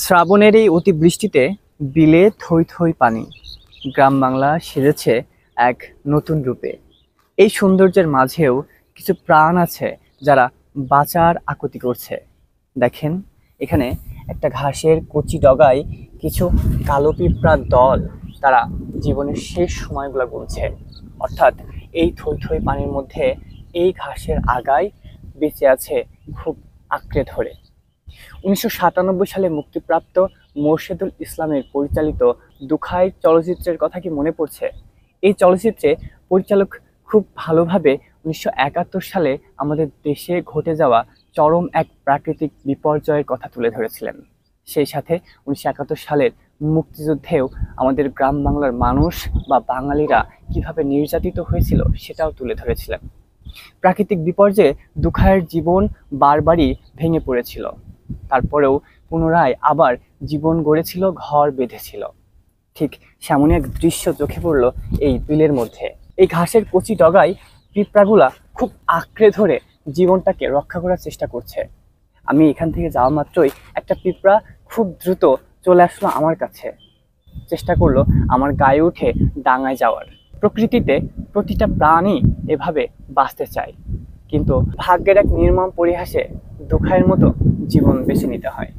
শ্রাবণের এই অতিবৃষ্টিতে বিলে থই থই পানি, গ্রাম বাংলা সেজেছে এক নতুন রূপে। এই সৌন্দর্যের মাঝেও কিছু প্রাণ আছে যারা বাঁচার আকুতি করছে। দেখেন, এখানে একটা ঘাসের কচি ডগায় কিছু কালো পিঁপড়ার দল, তারা জীবনের শেষ সময়গুলো গুনছে। অর্থাৎ এই থই থই পানির মধ্যে এই ঘাসের আগায় বেঁচে আছে খুব আঁকড়ে ধরে। ১৯৯৭ সালে মুক্তিপ্রাপ্ত মোরশেদুল ইসলামের পরিচালিত দুখাই চলচ্চিত্রের কথা কি মনে পড়ছে? এই চলচ্চিত্রে পরিচালক খুব ভালোভাবে ১৯৭১ সালে আমাদের দেশে ঘটে যাওয়া চরম এক প্রাকৃতিক বিপর্যয়ের কথা তুলে ধরেছিলেন। সেই সাথে ১৯৭১ সালের মুক্তিযুদ্ধেও আমাদের গ্রাম বাংলার মানুষ বা বাঙালিরা কিভাবে নির্যাতিত হয়েছিল সেটাও তুলে ধরেছিলেন। প্রাকৃতিক বিপর্যয়ে দুখায়ের জীবন বারবারই ভেঙে পড়েছিল, তারপরেও পুনরায় আবার জীবন গড়েছিল, ঘর বেঁধেছিল। ঠিক সেমনই এক দৃশ্য চোখে পড়ল এই বিলের মধ্যে। এই ঘাসের কচি ডগায় পিঁপড়াগুলা খুব আঁকড়ে ধরে জীবনটাকে রক্ষা করার চেষ্টা করছে। আমি এখান থেকে যাওয়া মাত্রই একটা পিঁপড়া খুব দ্রুত চলে আসলো আমার কাছে, চেষ্টা করলো আমার গায়ে উঠে ডাঙায় যাওয়ার। প্রকৃতিতে প্রতিটা প্রাণী এভাবে বাঁচতে চায়, কিন্তু ভাগ্যের এক নির্মম পরিহাসে দুখায়ের মতো জীবন বেছে নিতে হয়।